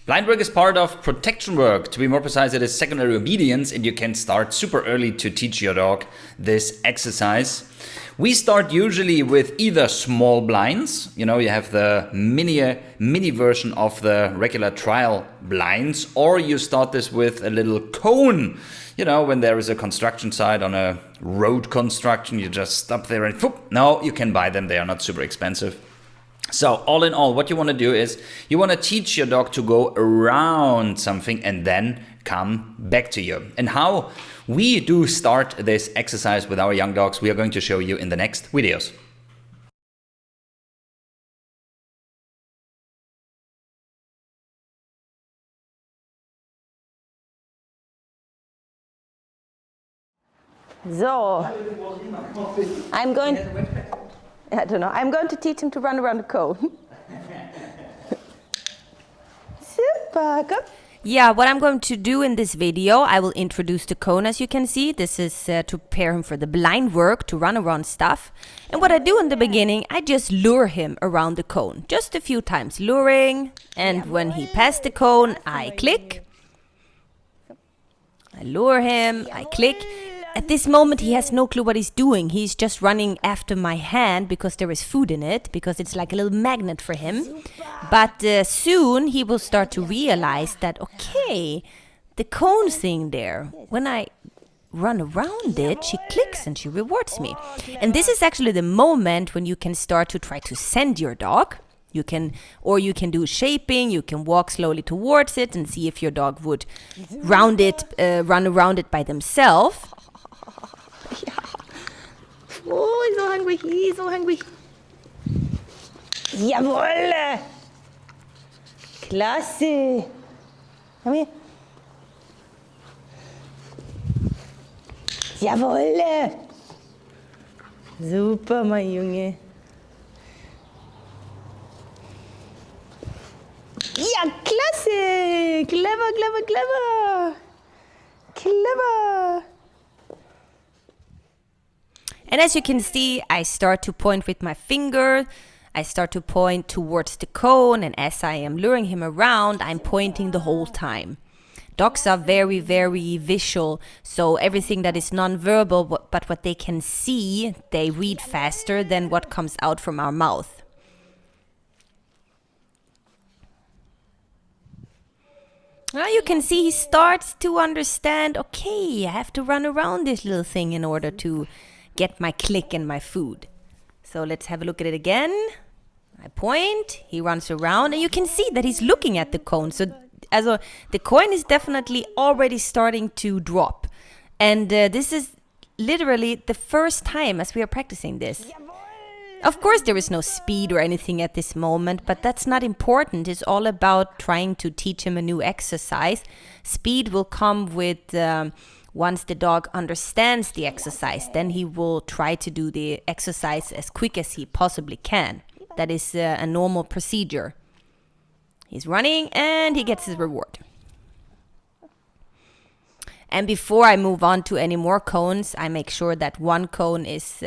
Blind work is part of protection work. To be more precise, it is secondary obedience, and you can start super early to teach your dog this exercise. We start usually with either small blinds, you have the mini version of the regular trial blinds, or you start this with a little cone. When there is a construction site on a road construction, you just stop there and whoop. No, you can buy them. They are not super expensive. So all in all, what you want to do is you want to teach your dog to go around something and then come back to you. And how we do start this exercise with our young dogs, we are going to show you in the next videos. So, I'm going to teach him to run around the cone. Super, go. Yeah, what I'm going to do in this video, I will introduce the cone, as you can see. This is to prepare him for the blind work, to run around stuff. And what I do in the beginning, I just lure him around the cone. Just a few times luring. And when he passed the cone, I click. I lure him, I click. At this moment, he has no clue what he's doing. He's just running after my hand because there is food in it, because it's like a little magnet for him. But soon he will start to realize that, okay, the cone thing there, when I run around it, she clicks and she rewards me. And this is actually the moment when you can start to try to send your dog. You can do shaping, you can walk slowly towards it and see if your dog would run around it by themselves. Oh, he's so hungry, he's so hungry. Jawohl! Klasse! Komm her. Jawohl! Super, mein Junge. Ja, klasse! Clever, clever, clever! Clever! And as you can see, I start to point with my finger. I start to point towards the cone, and as I am luring him around, I'm pointing the whole time. Dogs are very, very visual, so everything that is non-verbal, but what they can see, they read faster than what comes out from our mouth. Now you can see he starts to understand, okay, I have to run around this little thing in order to get my click and my food. So let's have a look at it again. I point, he runs around, and you can see that he's looking at the cone. So the coin is definitely already starting to drop. And this is literally the first time as we are practicing this. Of course, there is no speed or anything at this moment, but that's not important. It's all about trying to teach him a new exercise. Speed will come with once the dog understands the exercise, then he will try to do the exercise as quick as he possibly can. That is a normal procedure. He's running and he gets his reward. And before I move on to any more cones, I make sure that one cone is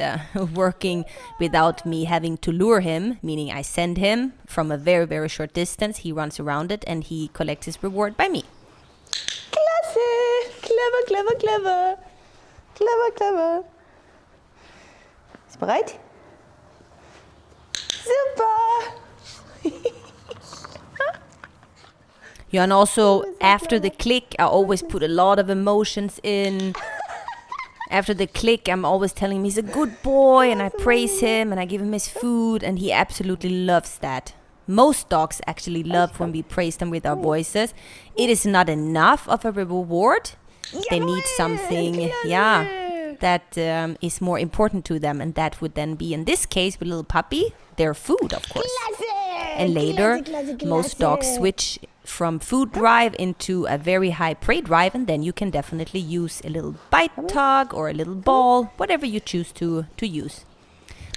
working without me having to lure him, meaning I send him from a very, very short distance. He runs around it and he collects his reward by me. Klasse! Clever, clever, clever. Clever, clever. Ist bereit? Super! Yeah, and also after the click, I always put a lot of emotions in. After the click, I'm always telling him he's a good boy, and I praise him and I give him his food, and he absolutely loves that. Most dogs actually love when we praise them with our voices. It is not enough of a reward. They need something, that is more important to them, and that would then be, in this case, with little puppy, their food, of course. And later, most dogs switch from food drive into a very high prey drive, and then you can definitely use a little bite tug or a little ball, whatever you choose to use.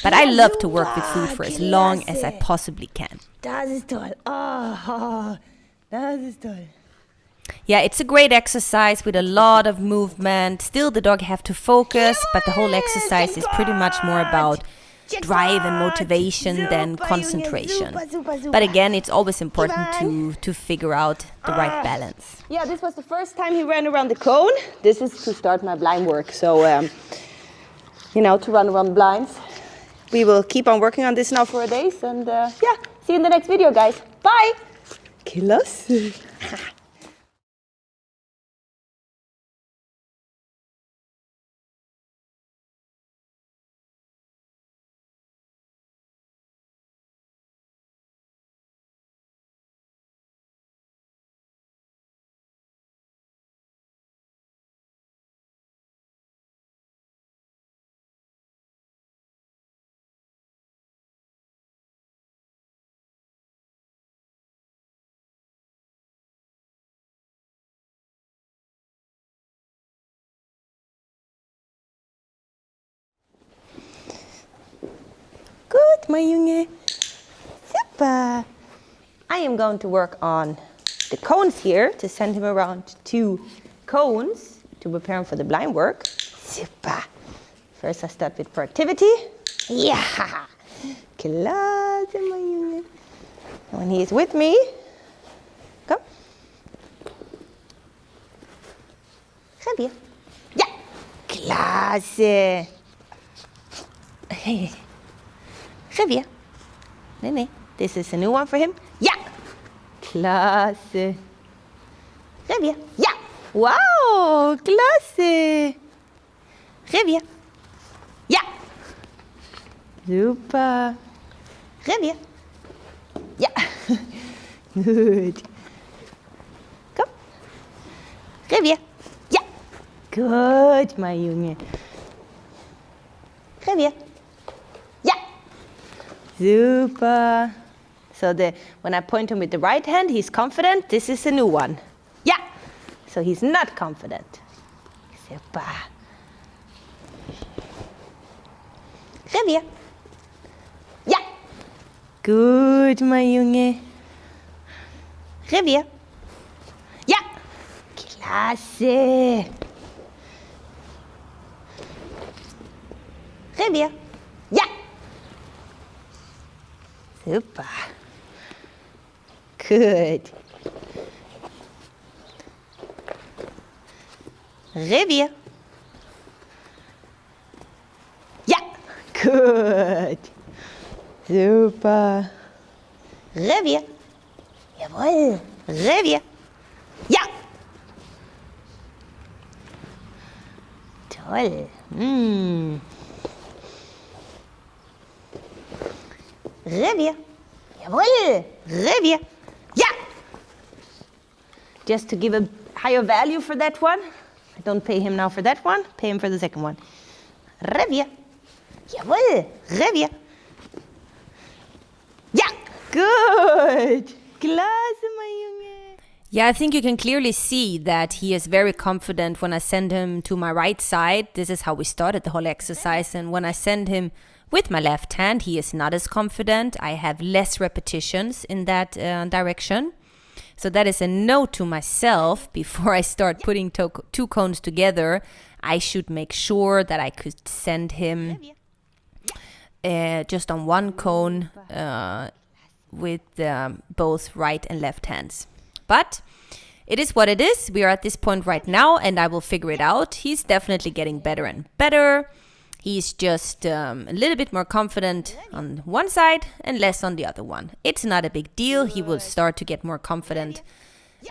But I love to work with food for as long as I possibly can. Das ist toll. Oh, das ist toll. Yeah, it's a great exercise with a lot of movement. Still, the dog have to focus, but the whole exercise is pretty much more about drive and motivation than concentration. But again, it's always important to figure out the right balance. Yeah, this was the first time he ran around the cone. This is to start my blind work. So, to run around blinds. We will keep on working on this now for a days. And see you in the next video, guys. Bye. Klasse. Good, my Junge. Super. I am going to work on the cones here to send him around 2 cones to prepare him for the blind work. Super. First I start with productivity. Yeah. Klasse, my Junge. And when he is with me, come. Revier. Ja. Klasse. Revier. Nee. This is a new one for him. Ja. Klasse. Revier. Ja. Wow. Klasse. Revier. Ja. Super. Revier. Ja. Gut. Komm. Revier. Ja. Gut, mein Junge. Revier. Ja. Super. So when I point him with the right hand, he's confident. This is a new one. Ja. So he's not confident. Super. Revier. Ja. Gut, mein Junge. Revier. Ja. Klasse. Revier. Ja. Super. Good. Revier. Ja. Good. Super. Revier. Jawohl. Revier. Ja. Toll. Revier. Jawohl. Revier. Ja. Just to give a higher value for that one. I don't pay him now for that one. Pay him for the second one. Revier. Jawohl. Revier. Ja. Good. Klasse, mein Junge. Yeah, I think you can clearly see that he is very confident when I send him to my right side. This is how we started the whole exercise. And when I send him with my left hand, he is not as confident. I have less repetitions in that direction. So that is a note to myself. Before I start putting 2 cones together, I should make sure that I could send him just on 1 cone with both right and left hands. But it is what it is. We are at this point right now, and I will figure it out. He's definitely getting better and better. He's just a little bit more confident on one side and less on the other one. It's not a big deal. He will start to get more confident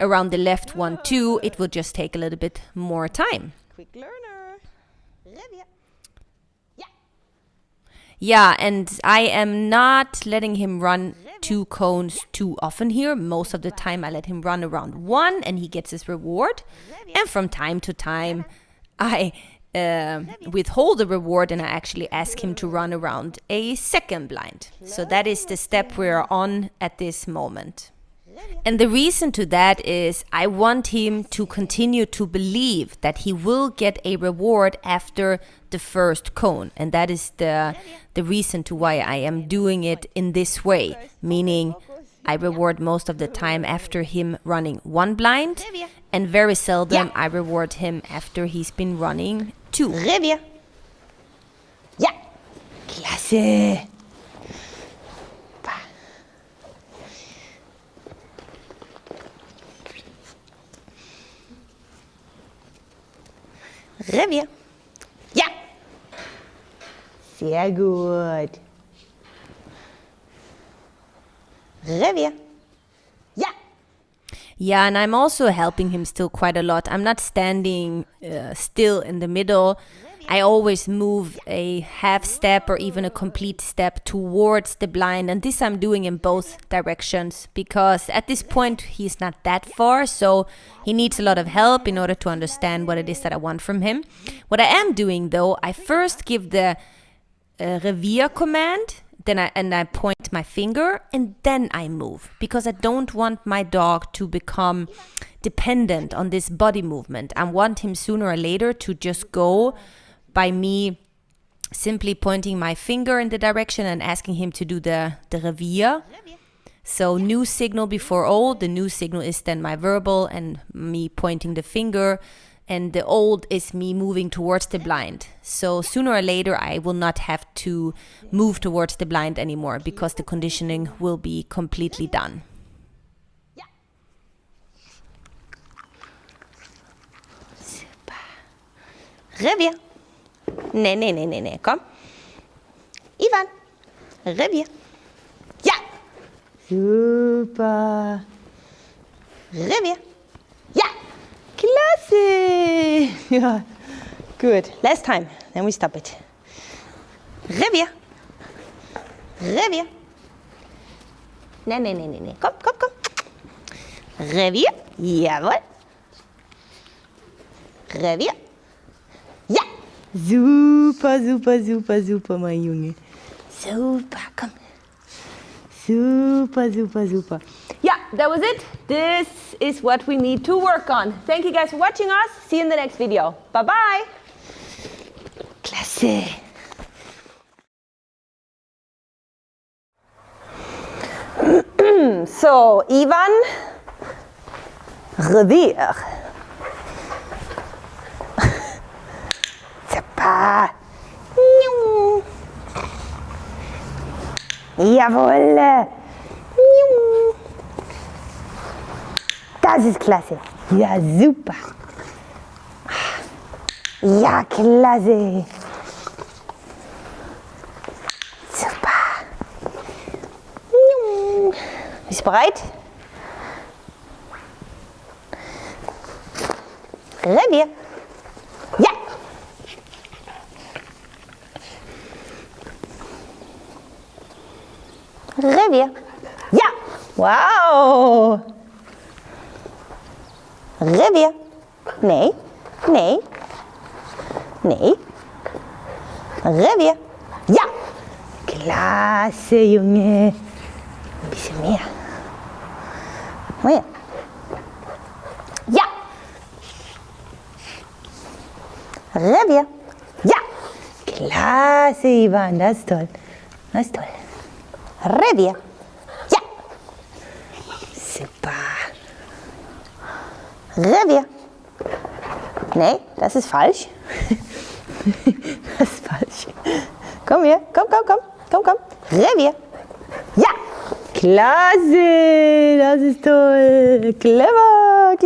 around the left one too. It will just take a little bit more time. Quick learner. Yeah, and I am not letting him run 2 cones too often here. Most of the time I let him run around 1 and he gets his reward. And from time to time I withhold the reward and I actually ask him to run around a second blind. So that is the step we're on at this moment. And the reason to that is I want him to continue to believe that he will get a reward after the first cone. And that is the reason to why I am doing it in this way. Meaning I reward most of the time after him running 1 blind. And very seldom I reward him after he's been running 2. Revier. Ja. Klasse. Klasse. Revier. Ja. Sehr gut. Revier. Ja. Yeah, and I'm also helping him still quite a lot. I'm not standing still in the middle. I always move a half step or even a complete step towards the blind. And this I'm doing in both directions because at this point he's not that far. So he needs a lot of help in order to understand what it is that I want from him. What I am doing though, I first give the revier command. Then I point my finger and then I move because I don't want my dog to become dependent on this body movement. I want him sooner or later to just go by me simply pointing my finger in the direction and asking him to do the revier. So new signal before old. The new signal is then my verbal and me pointing the finger. And the old is me moving towards the blind. So sooner or later, I will not have to move towards the blind anymore because the conditioning will be completely done. Super. Revier. Nee, komm. Ivan. Revier. Ja. Super. Revier. Ja. Klasse! Yeah, good. Last time, then we stop it. Revier. Revier. Nee. Komm. Revier. Jawohl. Revier. Ja. Super, mein Junge. Super, komm. Super. Yeah, that was it. This is what we need to work on. Thank you guys for watching us. See you in the next video. Bye-bye. Klasse. So, Ivan, Revier. Super. Jawohl. Das ist klasse. Ja, super. Ja, klasse. Super. Bist du bereit? Revier. Ja. Revier. Ja. Wow. Revier. Nee. Revier. Ja. Klasse, Junge. Ein bisschen mehr. Mehr. Ja. Revier. Ja. Klasse, Ivan. Das ist toll. Revier. Ja. Super. Revier. Nee, das ist falsch. Das ist falsch. Komm her. Komm. Revier. Ja. Klasse. Das ist toll. Clever.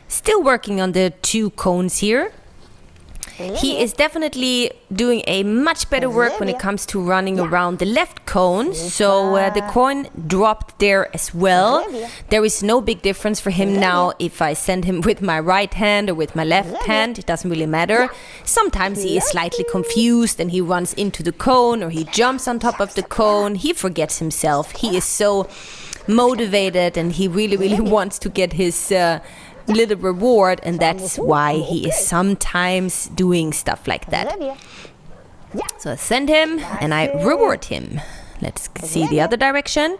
Still working on the 2 cones here. He is definitely doing a much better work when it comes to running around the left cone. So the coin dropped there as well. There is no big difference for him now if I send him with my right hand or with my left hand. It doesn't really matter. Sometimes he is slightly confused and he runs into the cone or he jumps on top of the cone. He forgets himself. He is so motivated and he really wants to get his little reward, and that's why he is sometimes doing stuff like that. So I send him and I reward him. Let's see the other direction.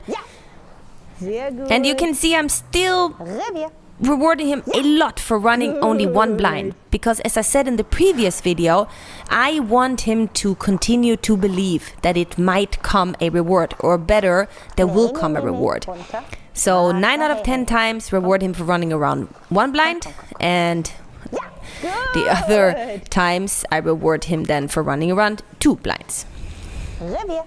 And you can see I'm still rewarding him a lot for running only 1 blind, because as I said in the previous video, I want him to continue to believe that it might come a reward, or better, there will come a reward. So 9 out of 10 times reward him for running around 1 blind, and The other times I reward him then for running around 2 blinds. Revier.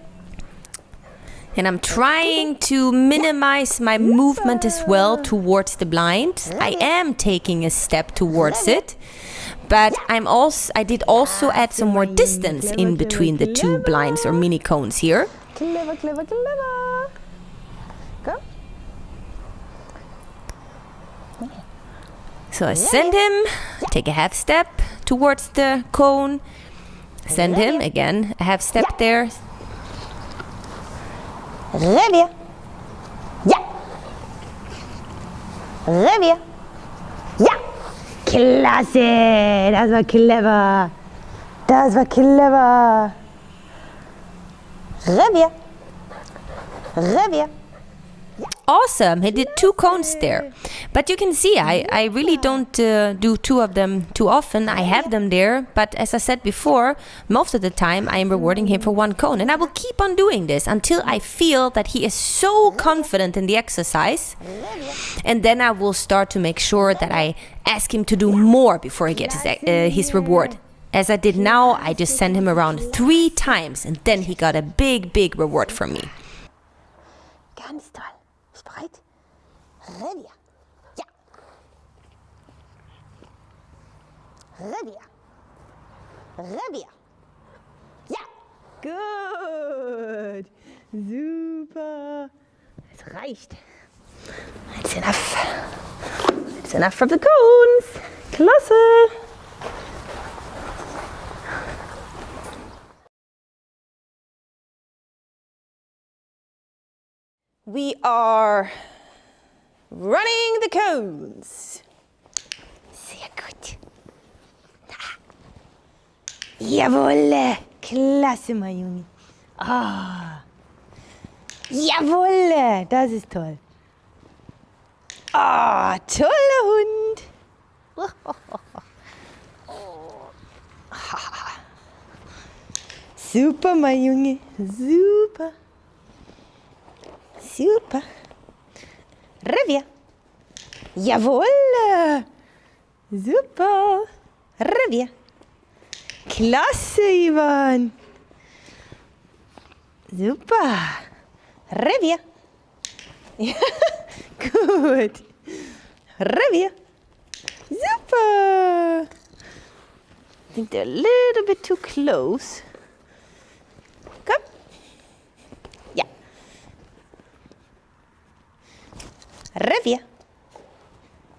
And I'm trying to minimize my movement as well towards the blind. I am taking a step towards it, but I did also add some more distance in between the 2 blinds or mini cones here. Clever, clever, clever. Go. So I send him, take a half step towards the cone, send him again a half step there. Revier. Ja. Revier. Ja. Klasse. Das war clever. Das war clever. Revier. Revier. Awesome, he did 2 cones there. But you can see I really don't do 2 of them too often. I have them there, but as I said before, most of the time I am rewarding him for 1 cone. And I will keep on doing this until I feel that he is so confident in the exercise. And then I will start to make sure that I ask him to do more before he gets his reward. As I did now, I just sent him around 3 times and then he got a big reward from me. Ganz toll. Bist du bereit? Revier. Ja. Revier. Revier. Ja. Gut. Super. Es reicht. That's enough. That's enough from the cones. Klasse. We are running the cones. Sehr gut. Jawohl. Klasse, mein Junge. Ah. Jawohl. Das ist toll. Ah, toller Hund. Super, mein Junge. Super. Super. Revier. Jawohl. Super. Revier. Klasse, Ivan. Super. Revier. Ja, gut. Revier. Super. I think they're a little bit too close. Komm. Ja. Revier.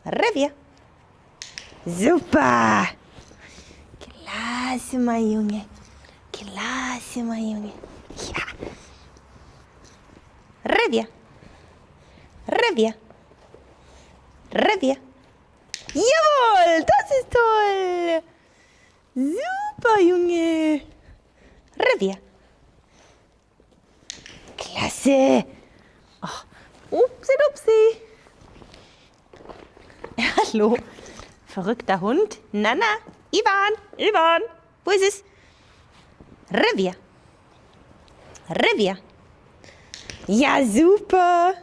Revier. Super. Klasse, mein Junge. Klasse, mein Junge. Ja. Revier. Revier. Revier. Jawohl, das ist toll. Super, Junge. Revier. Klasse. Oh, upsi, dupsi. Hallo, verrückter Hund. Nana, Ivan, wo ist es? Revier. Revier. Ja, super.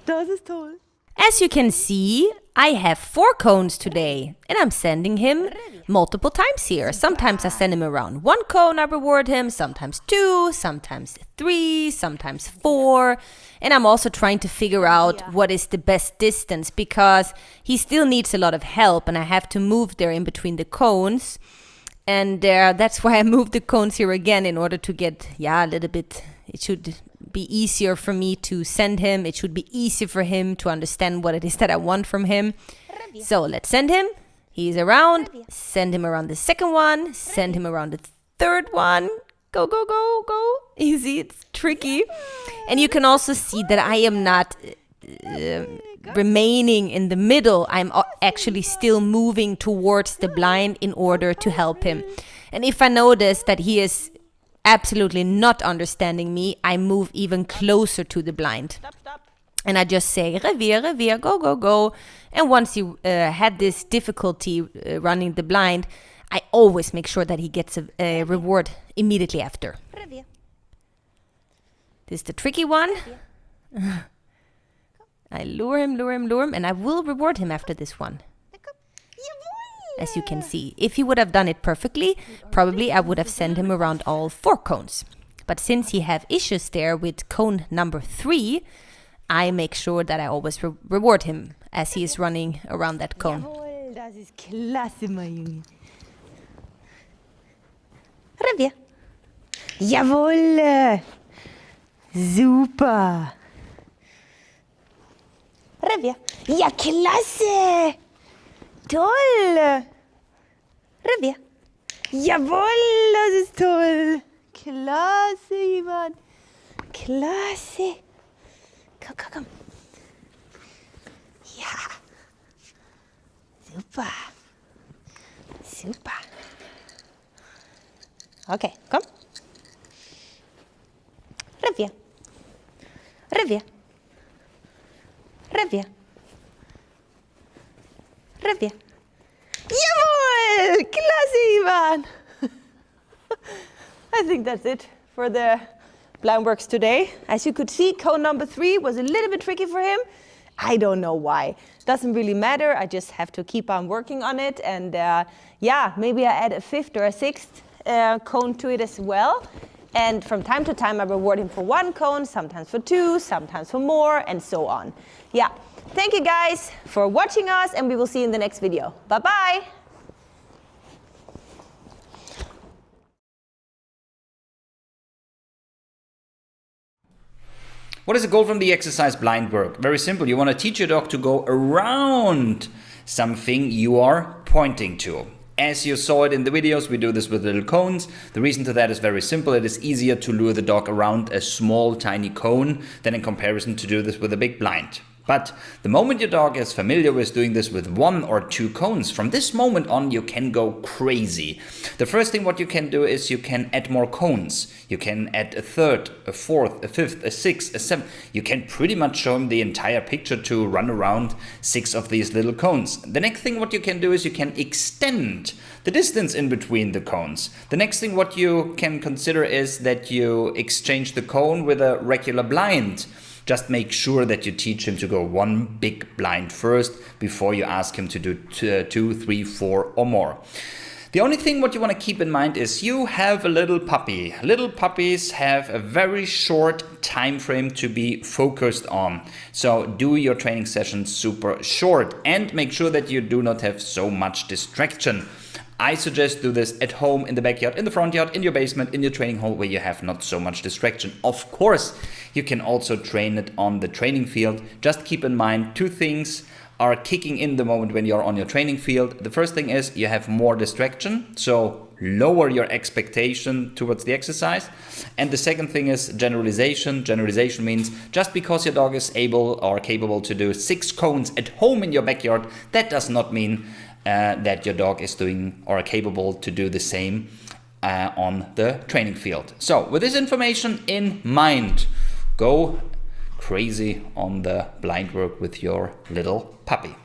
Das ist toll. As you can see, I have 4 cones today, and I'm sending him multiple times here. Sometimes I send him around 1 cone, I reward him, sometimes 2, sometimes 3, sometimes 4. And I'm also trying to figure out what is the best distance, because he still needs a lot of help and I have to move there in between the cones. And that's why I moved the cones here again, in order to get, a little bit, it should be easier for me to send him. It should be easier for him to understand what it is that I want from him. So let's send him. He's around. Send him around the second one. Send him around the third one. Go, go, go, go. You see, it's tricky. And you can also see that I am not remaining in the middle. I'm actually still moving towards the blind in order to help him. And if I notice that he is absolutely not understanding me, I move even closer to the blind. And I just say, revier, revier, go, go, go. And once you had this difficulty running the blind, I always make sure that he gets a reward immediately after. This is the tricky one. I lure him, and I will reward him after this one. as you can see. If he would have done it perfectly, probably I would have sent him around all 4 cones. But since he have issues there with cone number 3, I make sure that I always reward him as he is running around that cone. Jawohl, das ist klasse, mein Junge. Revier. Jawohl. Super. Revier. Ja, klasse. Toll. Revier. Jawohl, das ist toll. Klasse, Ivan. Klasse. Komm, komm, komm. Ja. Super. Super. Okay, komm. Revier. Revier. Revier. Revier. Jawohl! Klasse, Ivan! I think that's it for the blind works today. As you could see, cone number 3 was a little bit tricky for him. I don't know why. Doesn't really matter. I just have to keep on working on it. And yeah, maybe I add a 5th or a 6th cone to it as well. And from time to time, I reward him for 1 cone, sometimes for 2, sometimes for more, and so on. Yeah. Thank you guys for watching us, and we will see you in the next video. Bye-bye. What is the goal from the exercise blind work? Very simple. You want to teach your dog to go around something you are pointing to. As you saw it in the videos, we do this with little cones. The reason to that is very simple. It is easier to lure the dog around a small, tiny cone than in comparison to do this with a big blind. But the moment your dog is familiar with doing this with 1 or 2 cones, from this moment on you can go crazy. The first thing what you can do is you can add more cones. You can add a 3rd, a 4th, a 5th, a 6th, a 7th. You can pretty much show him the entire picture to run around 6 of these little cones. The next thing what you can do is you can extend the distance in between the cones. The next thing what you can consider is that you exchange the cone with a regular blind. Just make sure that you teach him to go 1 big blind first before you ask him to do 2, 3, 4 or more. The only thing what you want to keep in mind is you have a little puppy. Little puppies have a very short time frame to be focused on. So do your training sessions super short and make sure that you do not have so much distraction. I suggest do this at home, in the backyard, in the front yard, in your basement, in your training hall where you have not so much distraction. Of course, you can also train it on the training field. Just keep in mind 2 things are kicking in the moment when you're on your training field. The first thing is you have more distraction, so lower your expectation towards the exercise. And the second thing is generalization. Generalization means just because your dog is able or capable to do 6 cones at home in your backyard, that does not mean that your dog is doing or capable to do the same on the training field. So with this information in mind, go crazy on the blind work with your little puppy.